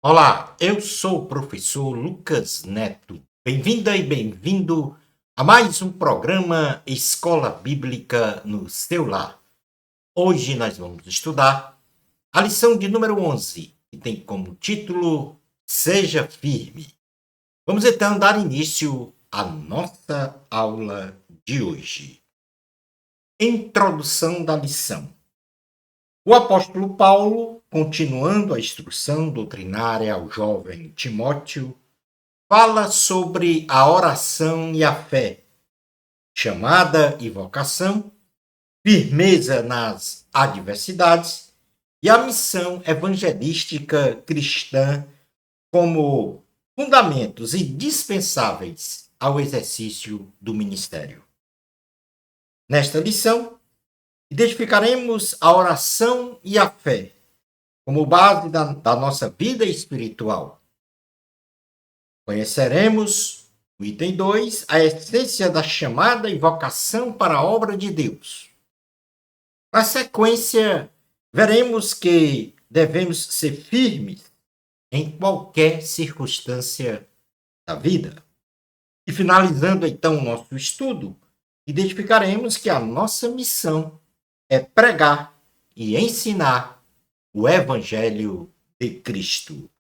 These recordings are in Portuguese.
Olá, eu sou o professor Lucas Neto. Bem-vinda e bem-vindo a mais um programa Escola Bíblica no seu lar. Hoje nós vamos estudar a lição de número 11, que tem como título Seja Firme. Vamos então dar início à nossa aula de hoje. Introdução da lição. O apóstolo Paulo, continuando a instrução doutrinária ao jovem Timóteo, fala sobre a oração e a fé, chamada e vocação, firmeza nas adversidades e a missão evangelística cristã como fundamentos indispensáveis ao exercício do ministério. Nesta lição, identificaremos a oração e a fé como base da nossa vida espiritual. Conheceremos, no item 2, a essência da chamada e vocação para a obra de Deus. Na sequência, veremos que devemos ser firmes em qualquer circunstância da vida. E finalizando então o nosso estudo, identificaremos que a nossa missão é pregar e ensinar o Evangelho de Cristo.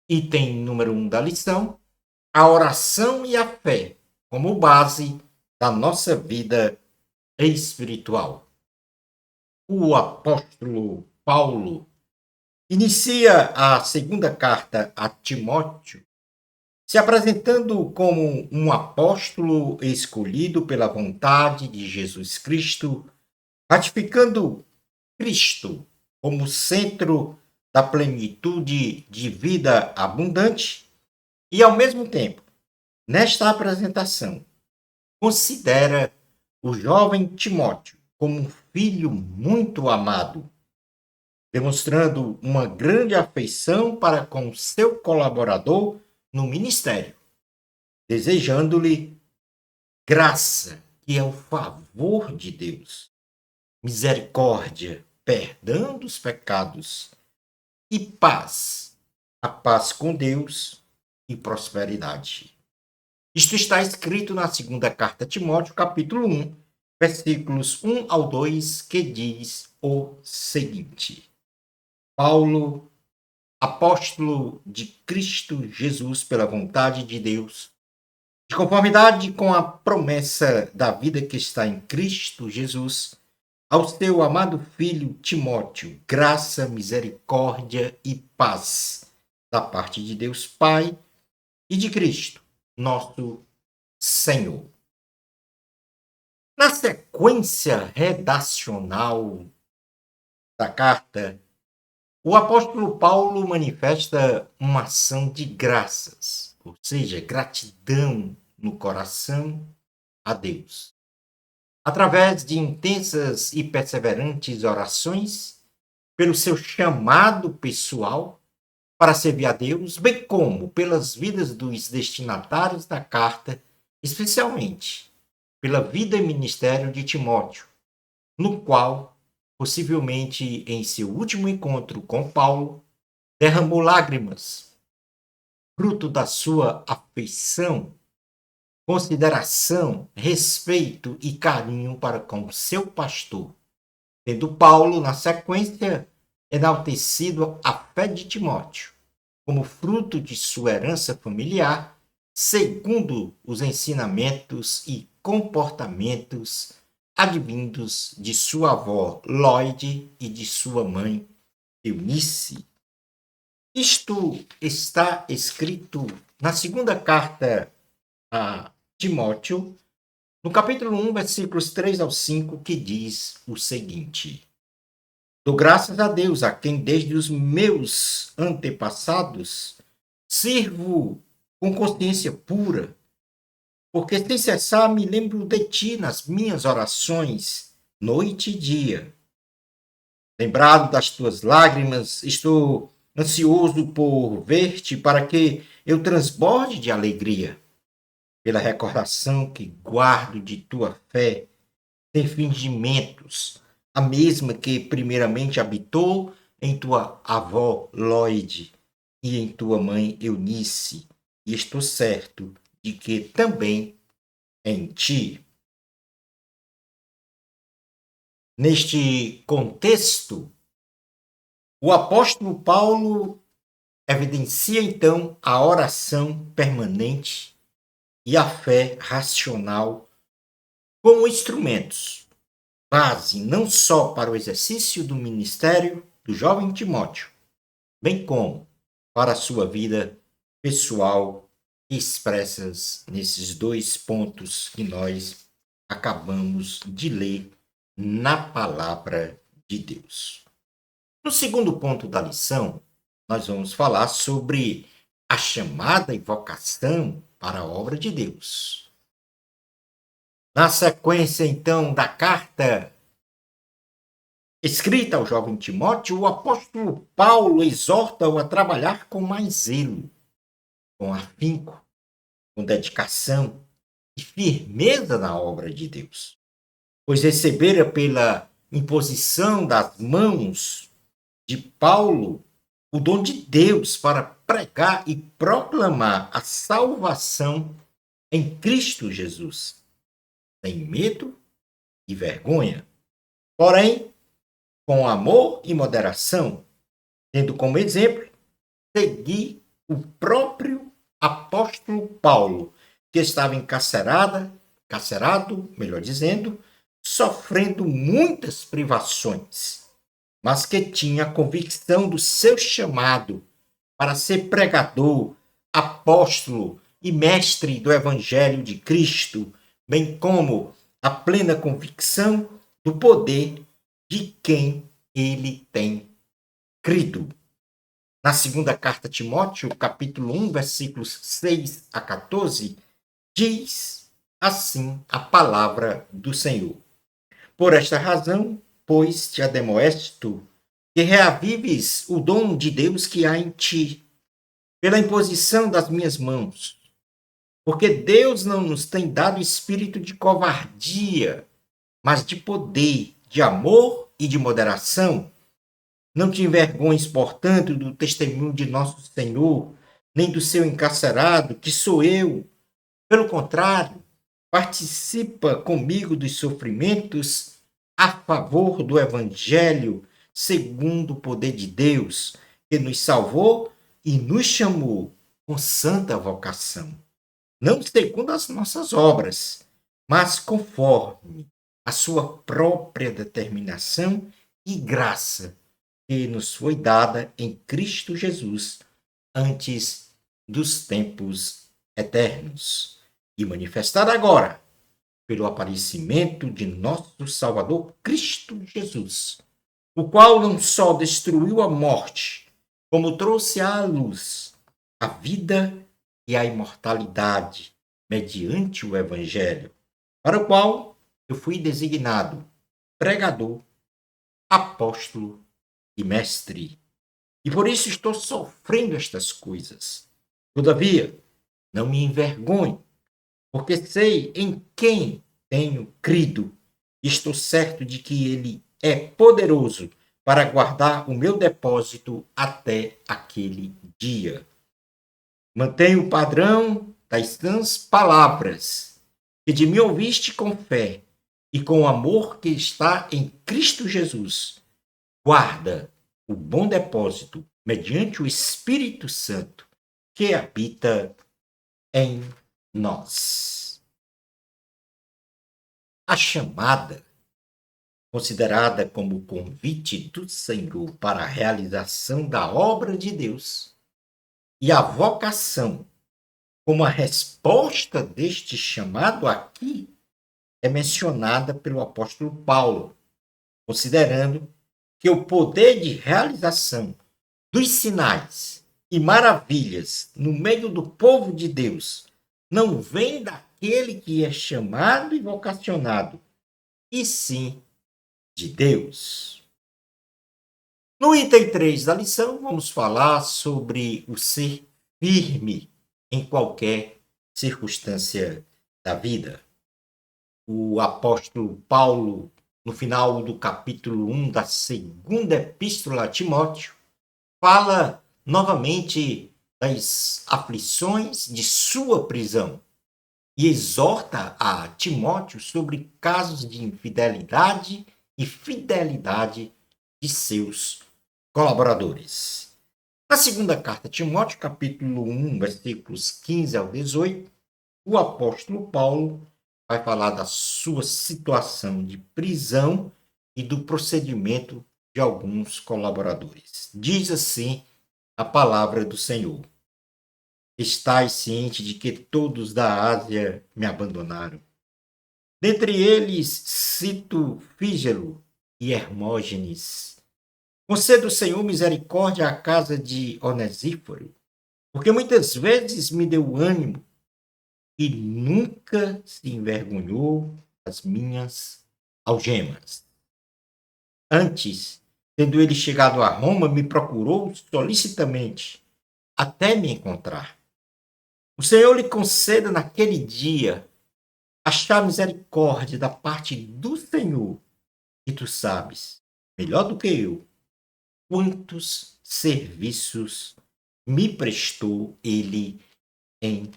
Item número 1 da lição, a oração e a fé como base da nossa vida espiritual. O apóstolo Paulo inicia a segunda carta a Timóteo se apresentando como um apóstolo escolhido pela vontade de Jesus Cristo, ratificando Cristo como centro da plenitude de vida abundante e, ao mesmo tempo, nesta apresentação, considera o jovem Timóteo como um filho muito amado, demonstrando uma grande afeição para com seu colaborador no ministério, desejando-lhe graça, que é o favor de Deus, misericórdia, perdão dos pecados e paz, a paz com Deus e prosperidade. Isto está escrito na segunda carta a Timóteo, capítulo 1, versículos 1 ao 2, que diz o seguinte: Paulo, apóstolo de Cristo Jesus pela vontade de Deus, de conformidade com a promessa da vida que está em Cristo Jesus, ao seu amado filho Timóteo, graça, misericórdia e paz da parte de Deus Pai e de Cristo, nosso Senhor. Na sequência redacional da carta, o apóstolo Paulo manifesta uma ação de graças, ou seja, gratidão no coração a Deus. Através de intensas e perseverantes orações, pelo seu chamado pessoal para servir a Deus, bem como pelas vidas dos destinatários da carta, especialmente pela vida e ministério de Timóteo, no qual, possivelmente em seu último encontro com Paulo, derramou lágrimas, fruto da sua afeição, consideração, respeito e carinho para com seu pastor, tendo Paulo, na sequência, enaltecido a fé de Timóteo, como fruto de sua herança familiar, segundo os ensinamentos e comportamentos advindos de sua avó Lloyd e de sua mãe Eunice. Isto está escrito na segunda carta a Timóteo, no capítulo 1, versículos 3 ao 5, que diz o seguinte: Dou graças a Deus, a quem desde os meus antepassados sirvo com consciência pura, porque sem cessar me lembro de ti nas minhas orações, noite e dia. Lembrado das tuas lágrimas, estou ansioso por ver-te para que eu transborde de alegria, pela recordação que guardo de tua fé, sem fingimentos, a mesma que primeiramente habitou em tua avó Lloyd e em tua mãe Eunice, e estou certo de que também em ti. Neste contexto, o apóstolo Paulo evidencia então a oração permanente e a fé racional como instrumentos, base não só para o exercício do ministério do jovem Timóteo, bem como para a sua vida pessoal expressas nesses dois pontos que nós acabamos de ler na palavra de Deus. No segundo ponto da lição, nós vamos falar sobre a chamada e vocação para a obra de Deus. Na sequência, então, da carta escrita ao jovem Timóteo, o apóstolo Paulo exorta-o a trabalhar com mais zelo, com afinco, com dedicação e firmeza na obra de Deus, pois recebera pela imposição das mãos de Paulo o dom de Deus para pregar e proclamar a salvação em Cristo Jesus, sem medo e vergonha, porém com amor e moderação, tendo como exemplo seguir o próprio apóstolo Paulo, que estava encarcerado, melhor dizendo, sofrendo muitas privações, mas que tinha a convicção do seu chamado para ser pregador, apóstolo e mestre do Evangelho de Cristo, bem como a plena convicção do poder de quem ele tem crido. Na segunda carta a Timóteo, capítulo 1, versículos 6 a 14, diz assim a palavra do Senhor. Por esta razão, pois te ademoesto, que reavives o dom de Deus que há em ti, pela imposição das minhas mãos. Porque Deus não nos tem dado espírito de covardia, mas de poder, de amor e de moderação. Não te envergonhes, portanto, do testemunho de nosso Senhor, nem do seu encarcerado, que sou eu. Pelo contrário, participa comigo dos sofrimentos a favor do Evangelho, segundo o poder de Deus, que nos salvou e nos chamou com santa vocação. Não segundo as nossas obras, mas conforme a sua própria determinação e graça que nos foi dada em Cristo Jesus antes dos tempos eternos e manifestada agora pelo aparecimento de nosso Salvador Cristo Jesus, o qual não só destruiu a morte, como trouxe à luz a vida e a imortalidade mediante o Evangelho, para o qual eu fui designado pregador, apóstolo e mestre. E por isso estou sofrendo estas coisas. Todavia, não me envergonho, porque sei em quem tenho crido. Estou certo de que ele é poderoso para guardar o meu depósito até aquele dia. Mantenho o padrão das sãs palavras que de mim ouviste com fé e com o amor que está em Cristo Jesus. Guarda o bom depósito mediante o Espírito Santo que habita em nós. A chamada, considerada como o convite do Senhor para a realização da obra de Deus, e a vocação, como a resposta deste chamado aqui, é mencionada pelo apóstolo Paulo, considerando que o poder de realização dos sinais e maravilhas no meio do povo de Deus não vem daquele que é chamado e vocacionado, e sim de Deus. No item 3 da lição, vamos falar sobre o ser firme em qualquer circunstância da vida. O apóstolo Paulo no final do capítulo 1 da segunda epístola a Timóteo, fala novamente das aflições de sua prisão e exorta a Timóteo sobre casos de infidelidade e fidelidade de seus colaboradores. Na segunda carta a Timóteo, capítulo 1, versículos 15 ao 18, o apóstolo Paulo vai falar da sua situação de prisão e do procedimento de alguns colaboradores. Diz assim a palavra do Senhor: estais ciente de que todos da Ásia me abandonaram. Dentre eles cito Fígelo e Hermógenes. Conceda o Senhor misericórdia à casa de Onesíforo, porque muitas vezes me deu ânimo e nunca se envergonhou das minhas algemas. Antes, tendo ele chegado a Roma, me procurou solicitamente, até me encontrar. O Senhor lhe conceda naquele dia achar misericórdia da parte do Senhor, e tu sabes, melhor do que eu, quantos serviços me prestou ele em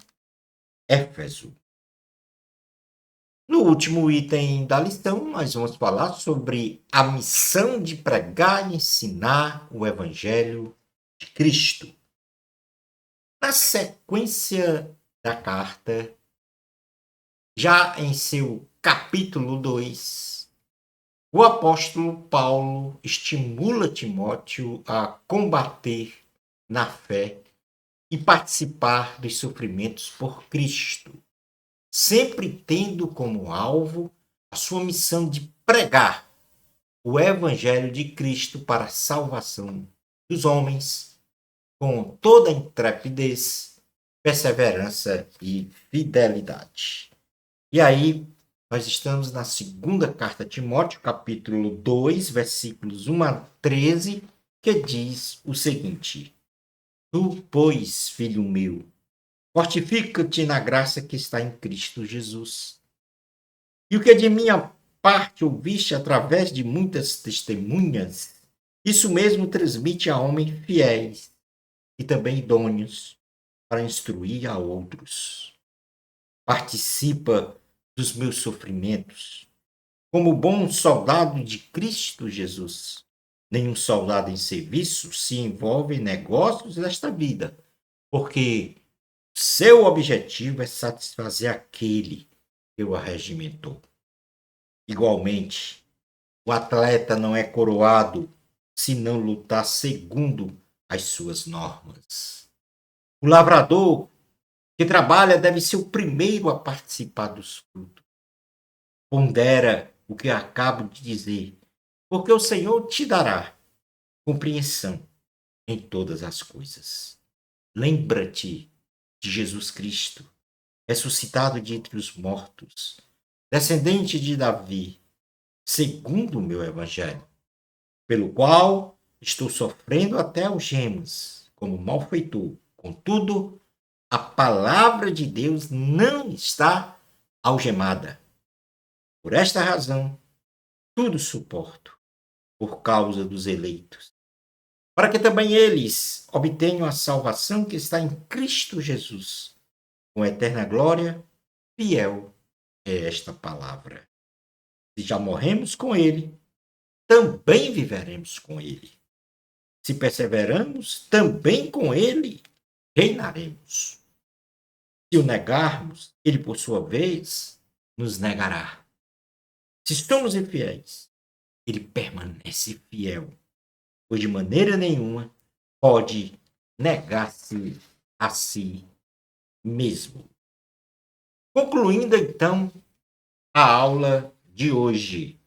Éfeso. No último item da lição, nós vamos falar sobre a missão de pregar e ensinar o Evangelho de Cristo. Na sequência da carta, já em seu capítulo 2, o apóstolo Paulo estimula Timóteo a combater na fé e participar dos sofrimentos por Cristo, sempre tendo como alvo a sua missão de pregar o Evangelho de Cristo para a salvação dos homens, com toda intrepidez, perseverança e fidelidade. E aí, nós estamos na segunda carta a Timóteo, capítulo 2, versículos 1 a 13, que diz o seguinte: tu, pois, filho meu, fortifica-te na graça que está em Cristo Jesus. E o que de minha parte ouviste através de muitas testemunhas, isso mesmo transmite a homens fiéis e também idôneos para instruir a outros. Participa dos meus sofrimentos, como bom soldado de Cristo Jesus. Nenhum soldado em serviço se envolve em negócios desta vida, porque seu objetivo é satisfazer aquele que o arregimentou. Igualmente, o atleta não é coroado se não lutar segundo as suas normas. O lavrador que trabalha deve ser o primeiro a participar dos frutos. Pondera o que acabo de dizer, porque o Senhor te dará compreensão em todas as coisas. Lembra-te de Jesus Cristo, ressuscitado de entre os mortos, descendente de Davi, segundo o meu evangelho, pelo qual estou sofrendo até algemas, como malfeitor. Contudo, a palavra de Deus não está algemada. Por esta razão, tudo suporto, por causa dos eleitos, para que também eles obtenham a salvação que está em Cristo Jesus, com eterna glória. Fiel é esta palavra. Se já morremos com ele, também viveremos com ele. Se perseveramos, também com ele reinaremos. Se o negarmos, ele, por sua vez, nos negará. Se somos infiéis, ele permanece fiel, pois de maneira nenhuma pode negar-se a si mesmo. Concluindo, então, a aula de hoje.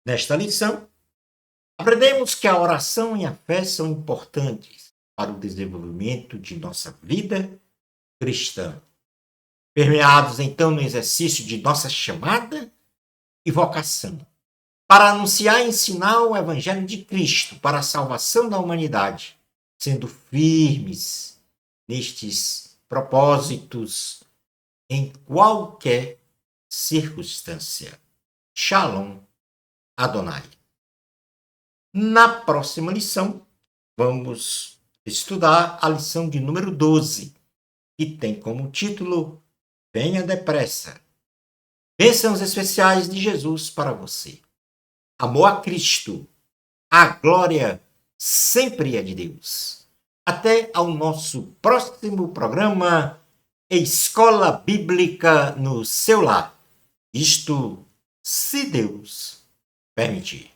Nesta lição, aprendemos que a oração e a fé são importantes para o desenvolvimento de nossa vida cristã, permeados então no exercício de nossa chamada e vocação, para anunciar e ensinar o Evangelho de Cristo para a salvação da humanidade, sendo firmes nestes propósitos em qualquer circunstância. Shalom Adonai. Na próxima lição, vamos estudar a lição de número 12, que tem como título Venha depressa. Bênçãos especiais de Jesus para você. Amor a Cristo. A glória sempre é de Deus. Até ao nosso próximo programa Escola Bíblica no seu lar. Isto, se Deus permitir.